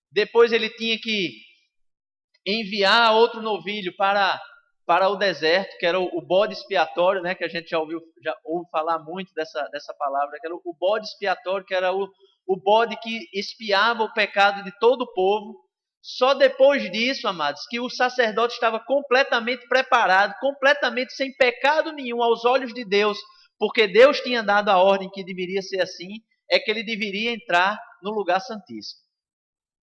Depois ele tinha que enviar outro novilho para o deserto, que era o bode expiatório, né, que a gente já ouve falar muito dessa palavra, que era o bode expiatório, que era o bode que expiava o pecado de todo o povo. Só depois disso, amados, que o sacerdote estava completamente preparado, completamente sem pecado nenhum aos olhos de Deus, porque Deus tinha dado a ordem que deveria ser assim, é que ele deveria entrar no lugar santíssimo.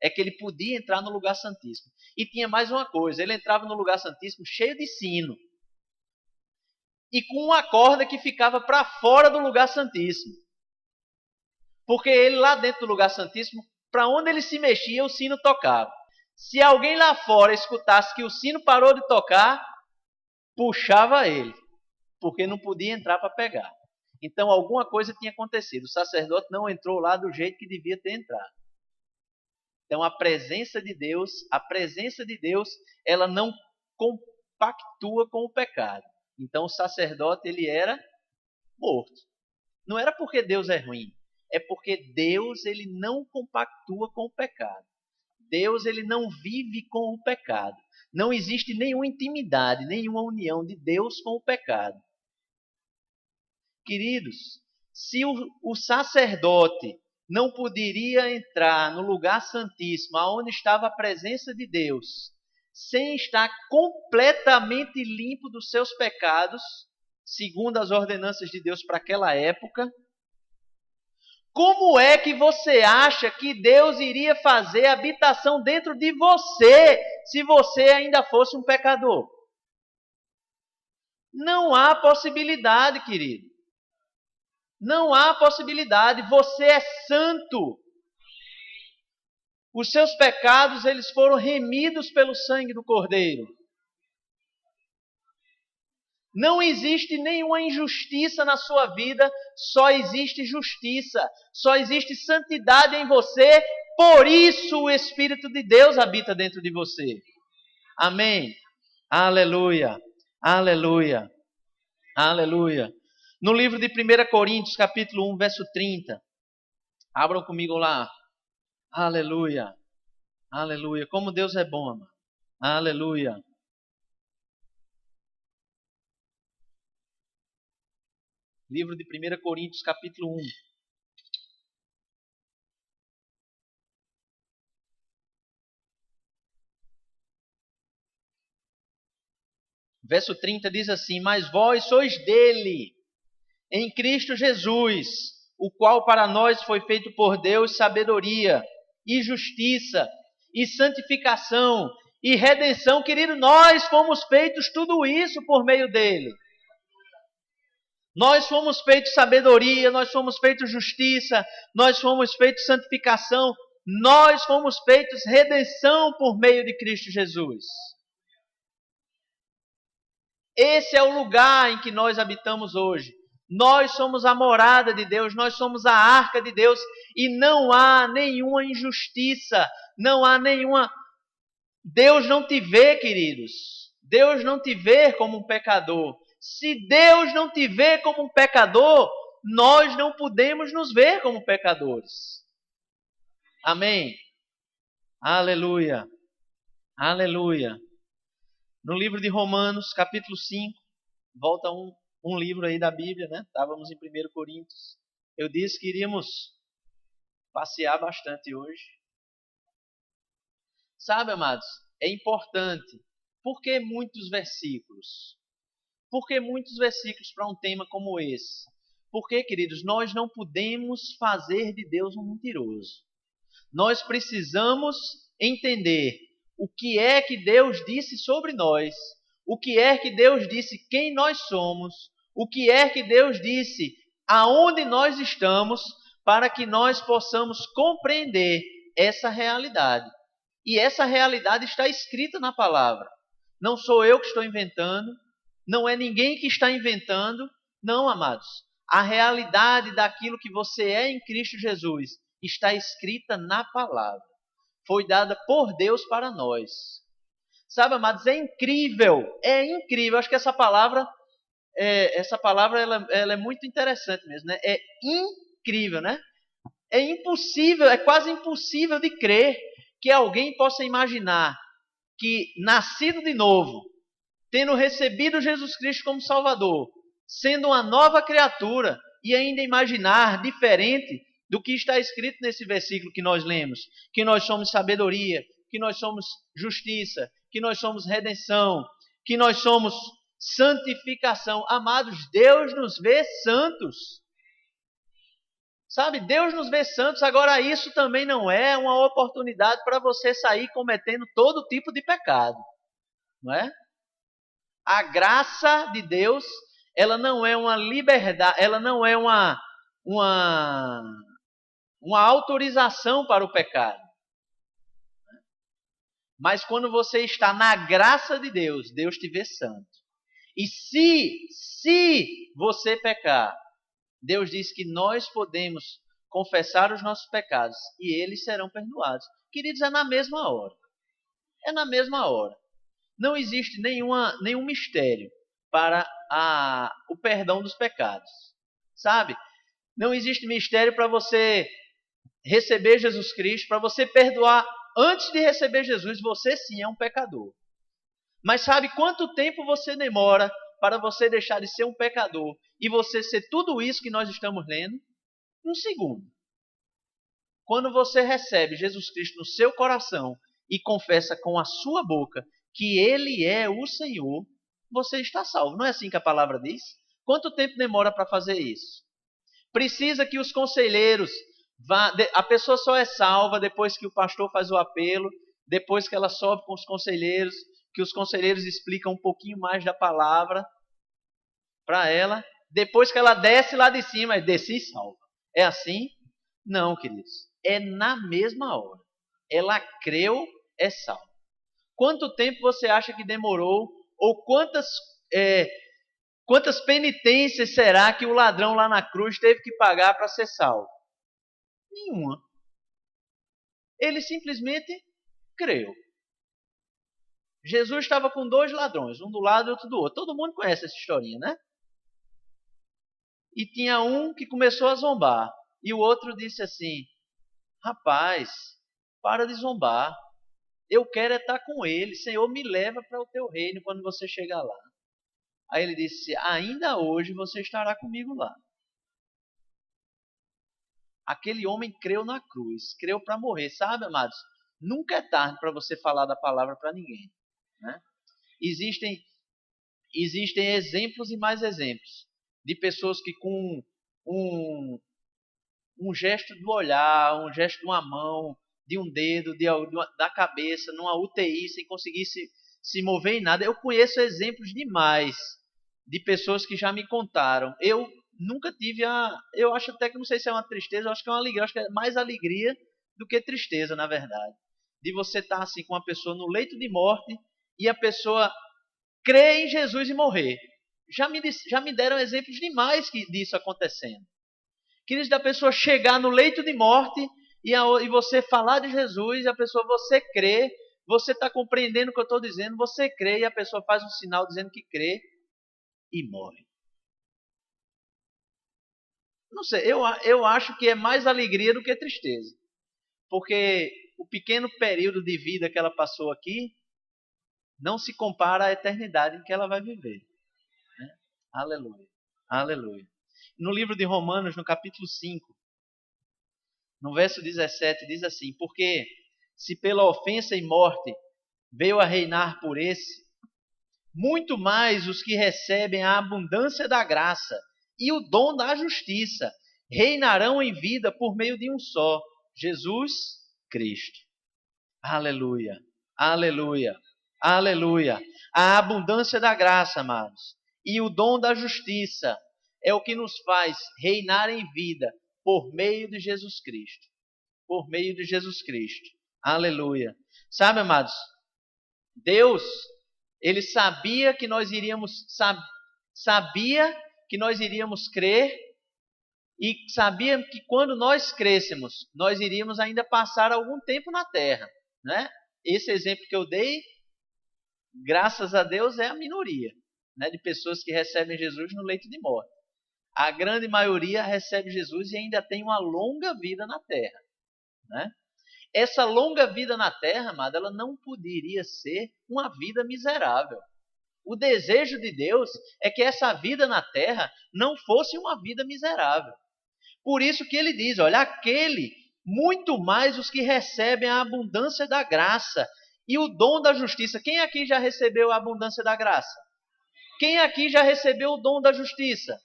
É que ele podia entrar no lugar santíssimo. E tinha mais uma coisa, ele entrava no lugar santíssimo cheio de sino. E com uma corda que ficava para fora do lugar santíssimo. Porque ele lá dentro do lugar santíssimo, para onde ele se mexia, o sino tocava. Se alguém lá fora escutasse que o sino parou de tocar, puxava ele, porque não podia entrar para pegar. Então alguma coisa tinha acontecido. O sacerdote não entrou lá do jeito que devia ter entrado. Então a presença de Deus, ela não compactua com o pecado. Então o sacerdote, ele era morto. Não era porque Deus é ruim, é porque Deus, ele não compactua com o pecado. Deus ele não vive com o pecado. Não existe nenhuma intimidade, nenhuma união de Deus com o pecado. Queridos, se o sacerdote não poderia entrar no lugar santíssimo, onde estava a presença de Deus, sem estar completamente limpo dos seus pecados, segundo as ordenanças de Deus para aquela época, como é que você acha que Deus iria fazer habitação dentro de você, se você ainda fosse um pecador? Não há possibilidade, querido. Não há possibilidade. Você é santo. Os seus pecados, eles foram remidos pelo sangue do Cordeiro. Não existe nenhuma injustiça na sua vida, só existe justiça, só existe santidade em você, por isso o Espírito de Deus habita dentro de você. Amém. Aleluia, aleluia, aleluia. No livro de 1 Coríntios, capítulo 1, verso 30. Abram comigo lá. Aleluia, aleluia. Como Deus é bom, amado. Aleluia. Livro de 1 Coríntios, capítulo 1. Verso 30 diz assim: mas vós sois dele, em Cristo Jesus, o qual para nós foi feito por Deus sabedoria, e justiça, e santificação, e redenção. Querido, nós fomos feitos tudo isso por meio dele. Nós fomos feitos sabedoria, nós fomos feitos justiça, nós fomos feitos santificação, nós fomos feitos redenção por meio de Cristo Jesus. Esse é o lugar em que nós habitamos hoje. Nós somos a morada de Deus, nós somos a arca de Deus e não há nenhuma injustiça, não há nenhuma... Deus não te vê, queridos. Deus não te vê como um pecador. Se Deus não te vê como um pecador, nós não podemos nos ver como pecadores. Amém? Aleluia. Aleluia. No livro de Romanos, capítulo 5, volta um livro aí da Bíblia, né? Estávamos em 1 Coríntios. Eu disse que iríamos passear bastante hoje. Sabe, amados, é importante. Por que muitos versículos? Por que muitos versículos para um tema como esse? Porque, queridos, nós não podemos fazer de Deus um mentiroso. Nós precisamos entender o que é que Deus disse sobre nós, o que é que Deus disse quem nós somos, o que é que Deus disse aonde nós estamos, para que nós possamos compreender essa realidade. E essa realidade está escrita na palavra. Não sou eu que estou inventando, não é ninguém que está inventando, não, amados. A realidade daquilo que você é em Cristo Jesus está escrita na palavra. Foi dada por Deus para nós. Sabe, amados, é incrível, é incrível. Acho que essa palavra ela é muito interessante mesmo, né? É incrível, né? É impossível, é quase impossível de crer que alguém possa imaginar que nascido de novo, tendo recebido Jesus Cristo como Salvador, sendo uma nova criatura, e ainda imaginar diferente do que está escrito nesse versículo que nós lemos, que nós somos sabedoria, que nós somos justiça, que nós somos redenção, que nós somos santificação. Amados, Deus nos vê santos. Sabe, Deus nos vê santos. Agora, isso também não é uma oportunidade para você sair cometendo todo tipo de pecado, não é? A graça de Deus, ela não é uma liberdade, ela não é uma autorização para o pecado. Mas quando você está na graça de Deus, Deus te vê santo. E se você pecar, Deus diz que nós podemos confessar os nossos pecados e eles serão perdoados. Queridos, é na mesma hora. É na mesma hora. Não existe nenhum mistério para o perdão dos pecados. Sabe? Não existe mistério para você receber Jesus Cristo, para você perdoar antes de receber Jesus, você sim é um pecador. Mas sabe quanto tempo você demora para você deixar de ser um pecador e você ser tudo isso que nós estamos lendo? Um segundo. Quando você recebe Jesus Cristo no seu coração e confessa com a sua boca que Ele é o Senhor, você está salvo. Não é assim que a palavra diz? Quanto tempo demora para fazer isso? Precisa que os conselheiros a pessoa só é salva depois que o pastor faz o apelo, depois que ela sobe com os conselheiros, que os conselheiros explicam um pouquinho mais da palavra para ela, depois que ela desce lá de cima, é desce e salva. É assim? Não, queridos. É na mesma hora. Ela creu, é salva. Quanto tempo você acha que demorou? Ou quantas penitências será que o ladrão lá na cruz teve que pagar para ser salvo? Nenhuma. Ele simplesmente creu. Jesus estava com 2 ladrões, um do lado e outro do outro. Todo mundo conhece essa historinha, né? E tinha um que começou a zombar. E o outro disse assim: rapaz, para de zombar. Eu quero é estar com ele. Senhor, me leva para o teu reino quando você chegar lá. Aí ele disse: ainda hoje você estará comigo lá. Aquele homem creu na cruz, creu para morrer. Sabe, amados? Nunca é tarde para você falar da palavra para ninguém. Né? Existem exemplos e mais exemplos de pessoas que com um gesto do olhar, um gesto de uma mão, de um dedo, da cabeça, numa UTI, sem conseguir se mover em nada. Eu conheço exemplos demais de pessoas que já me contaram. Eu nunca tive eu acho até que não sei se é uma tristeza, eu acho que é uma alegria, eu acho que é mais alegria do que tristeza, na verdade. De você estar assim com uma pessoa no leito de morte e a pessoa crer em Jesus e morrer. Já me deram exemplos demais disso acontecendo. Queridos, da pessoa chegar no leito de morte e você falar de Jesus e a pessoa, você crê, você está compreendendo o que eu estou dizendo, você crê e a pessoa faz um sinal dizendo que crê e morre. Não sei, eu acho que é mais alegria do que tristeza. Porque o pequeno período de vida que ela passou aqui não se compara à eternidade em que ela vai viver. Né? Aleluia. Aleluia. No livro de Romanos, no capítulo 5, no verso 17, diz assim: porque se pela ofensa e morte veio a reinar por esse, muito mais os que recebem a abundância da graça e o dom da justiça reinarão em vida por meio de um só, Jesus Cristo. Aleluia, aleluia, aleluia. A abundância da graça, amados, e o dom da justiça é o que nos faz reinar em vida por meio de Jesus Cristo. Por meio de Jesus Cristo. Aleluia. Sabe, amados, Deus, Ele sabia que nós iríamos crer e sabia que quando nós crêssemos, nós iríamos ainda passar algum tempo na terra, né? Esse exemplo que eu dei, graças a Deus, é a minoria, né, de pessoas que recebem Jesus no leito de morte. A grande maioria recebe Jesus e ainda tem uma longa vida na terra, né? Essa longa vida na terra, amada, ela não poderia ser uma vida miserável. O desejo de Deus é que essa vida na terra não fosse uma vida miserável. Por isso que ele diz, olha, aquele, muito mais os que recebem a abundância da graça e o dom da justiça. Quem aqui já recebeu a abundância da graça? Quem aqui já recebeu o dom da justiça?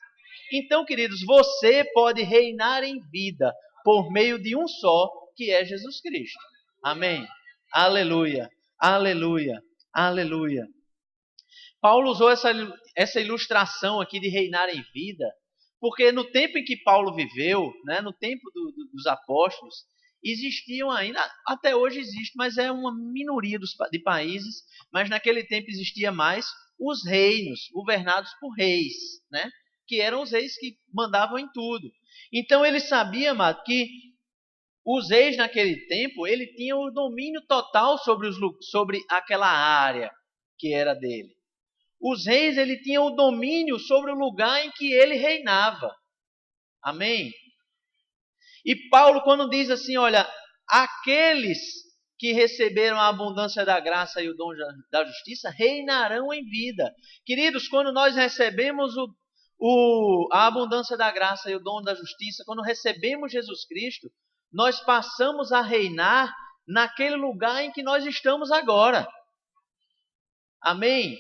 Então, queridos, você pode reinar em vida por meio de um só, que é Jesus Cristo. Amém? Aleluia, aleluia, aleluia. Paulo usou essa ilustração aqui de reinar em vida, porque no tempo em que Paulo viveu, né, no tempo dos apóstolos, existiam ainda, até hoje existe, mas é uma minoria de países, mas naquele tempo existia mais os reinos, governados por reis, né, que eram os reis que mandavam em tudo. Então ele sabia, amado, que os reis naquele tempo, ele tinha o domínio total sobre aquela área que era dele. Os reis, ele tinha o domínio sobre o lugar em que ele reinava. Amém? E Paulo, quando diz assim, olha, aqueles que receberam a abundância da graça e o dom da justiça reinarão em vida. Queridos, quando nós recebemos a abundância da graça e o dom da justiça, quando recebemos Jesus Cristo, nós passamos a reinar naquele lugar em que nós estamos agora. Amém?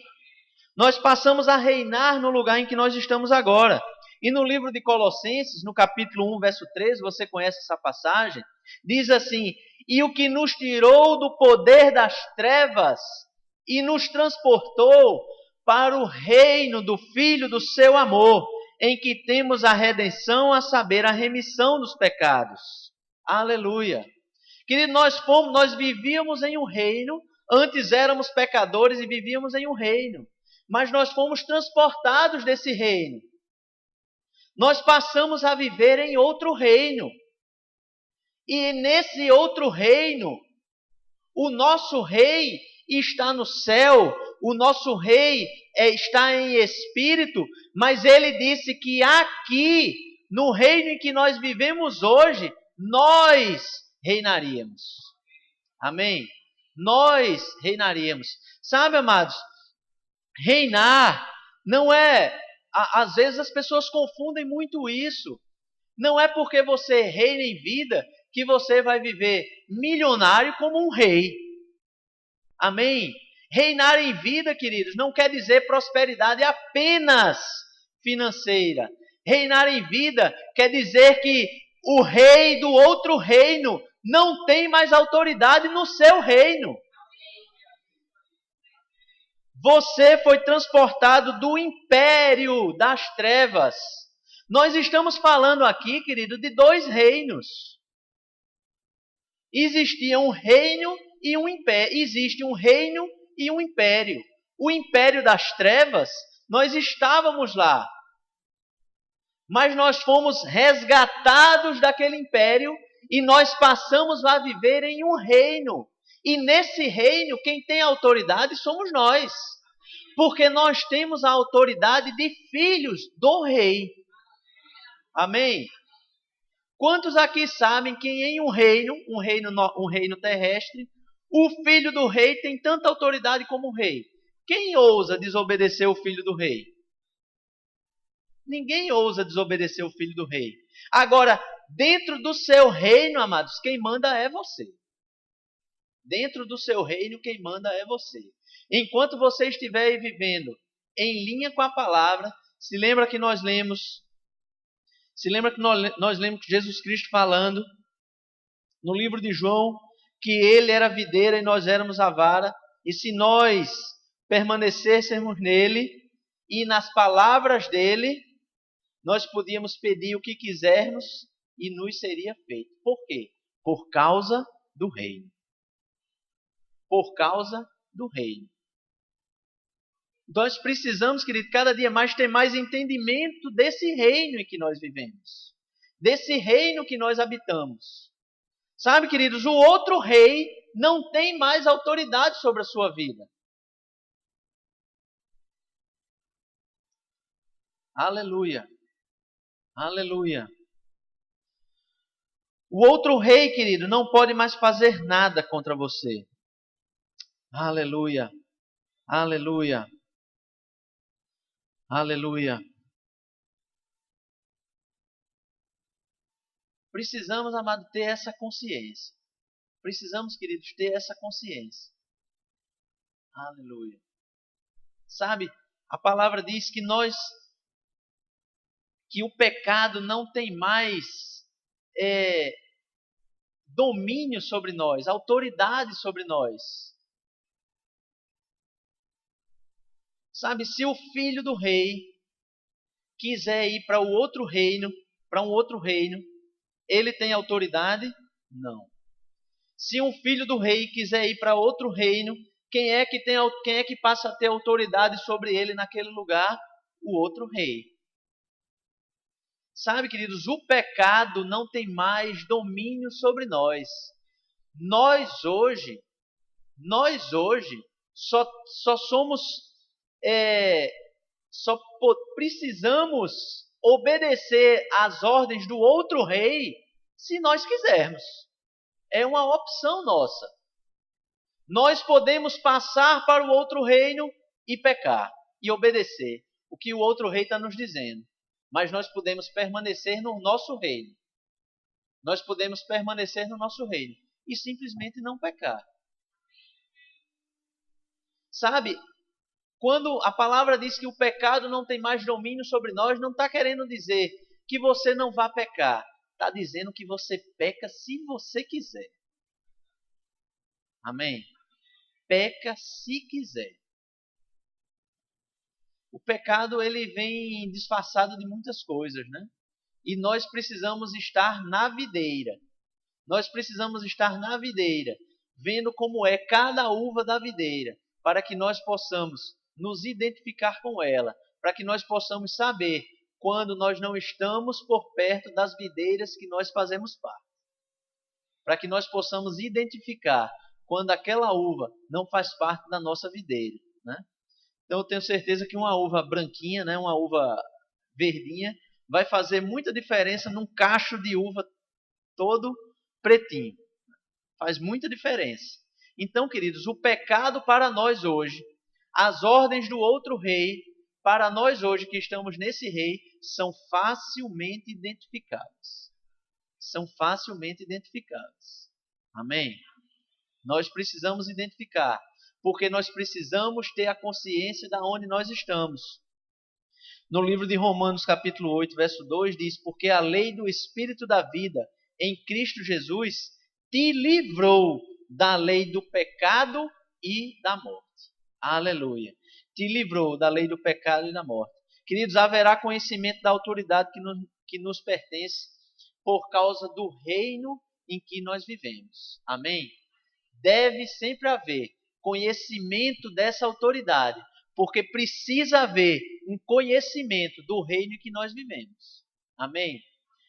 Nós passamos a reinar no lugar em que nós estamos agora. E no livro de Colossenses, no capítulo 1, verso 13, você conhece essa passagem, diz assim: e o que nos tirou do poder das trevas e nos transportou para o reino do Filho do seu amor, em que temos a redenção, a saber, a remissão dos pecados. Aleluia! Querido, nós vivíamos em um reino, antes éramos pecadores e vivíamos em um reino, mas nós fomos transportados desse reino. Nós passamos a viver em outro reino. E nesse outro reino, o nosso rei está no céu, o nosso rei está em espírito, mas ele disse que aqui, no reino em que nós vivemos hoje, nós reinaríamos. Amém? Nós reinaríamos. Sabe, amados, reinar não é... Às vezes as pessoas confundem muito isso. Não é porque você reina em vida que você vai viver milionário como um rei. Amém? Reinar em vida, queridos, não quer dizer prosperidade apenas financeira. Reinar em vida quer dizer que o rei do outro reino não tem mais autoridade no seu reino. Você foi transportado do império das trevas. Nós estamos falando aqui, querido, de dois reinos. Existia um reino e um império. Existe um reino e um império. O império das trevas, nós estávamos lá. Mas nós fomos resgatados daquele império e nós passamos a viver em um reino. E nesse reino, quem tem autoridade somos nós. Porque nós temos a autoridade de filhos do rei. Amém? Quantos aqui sabem que em um reino terrestre, o filho do rei tem tanta autoridade como o rei? Quem ousa desobedecer o filho do rei? Ninguém ousa desobedecer o filho do rei. Agora, dentro do seu reino, amados, quem manda é você. Dentro do seu reino, quem manda é você. Enquanto você estiver vivendo em linha com a palavra, se lembra que nós lemos Jesus Cristo falando no livro de João que ele era a videira e nós éramos a vara, e se nós permanecêssemos nele e nas palavras dele, nós podíamos pedir o que quisermos e nos seria feito. Por quê? Por causa do reino. Por causa do reino. Nós precisamos, querido, cada dia mais ter mais entendimento desse reino em que nós vivemos. Desse reino que nós habitamos. Sabe, queridos, o outro rei não tem mais autoridade sobre a sua vida. Aleluia. Aleluia. O outro rei, querido, não pode mais fazer nada contra você. Aleluia. Aleluia. Aleluia. Precisamos, amado, ter essa consciência. Precisamos, queridos, ter essa consciência. Aleluia. Sabe, a palavra diz que que o pecado não tem mais domínio sobre nós, autoridade sobre nós. Sabe, se o filho do rei quiser ir para um outro reino, ele tem autoridade? Não. Se um filho do rei quiser ir para outro reino, quem é que passa a ter autoridade sobre ele naquele lugar? O outro rei. Sabe, queridos, o pecado não tem mais domínio sobre nós. Nós hoje só somos, só precisamos obedecer às ordens do outro rei se nós quisermos. É uma opção nossa. Nós podemos passar para o outro reino e pecar e obedecer o que o outro rei está nos dizendo. Mas nós podemos permanecer no nosso reino. Nós podemos permanecer no nosso reino e simplesmente não pecar. Sabe, quando a palavra diz que o pecado não tem mais domínio sobre nós, não está querendo dizer que você não vá pecar. Está dizendo que você peca se você quiser. Amém? Peca se quiser. O pecado ele vem disfarçado de muitas coisas, né? E nós precisamos estar na videira. Nós precisamos estar na videira, vendo como é cada uva da videira, para que nós possamos nos identificar com ela, para que nós possamos saber quando nós não estamos por perto das videiras que nós fazemos parte. Para que nós possamos identificar quando aquela uva não faz parte da nossa videira, né? Então eu tenho certeza que uma uva branquinha, né, uma uva verdinha, vai fazer muita diferença num cacho de uva todo pretinho. Faz muita diferença. Então, queridos, o pecado para nós hoje, as ordens do outro rei, para nós hoje que estamos nesse rei, são facilmente identificáveis. São facilmente identificáveis. Amém? Nós precisamos identificar, porque nós precisamos ter a consciência de onde nós estamos. No livro de Romanos, capítulo 8, verso 2, diz: porque a lei do Espírito da vida em Cristo Jesus te livrou da lei do pecado e da morte. Aleluia. Te livrou da lei do pecado e da morte. Queridos, haverá conhecimento da autoridade que nos pertence por causa do reino em que nós vivemos. Amém? Deve sempre haver conhecimento dessa autoridade, porque precisa haver um conhecimento do reino em que nós vivemos. Amém?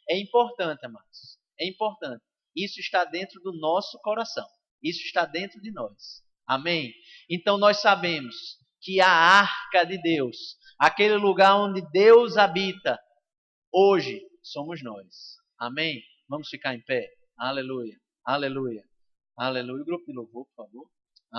É importante, amados. É importante. Isso está dentro do nosso coração. Isso está dentro de nós. Amém? Então nós sabemos que a arca de Deus, aquele lugar onde Deus habita, hoje somos nós. Amém? Vamos ficar em pé. Aleluia. Aleluia. Aleluia. O grupo de louvor, por favor.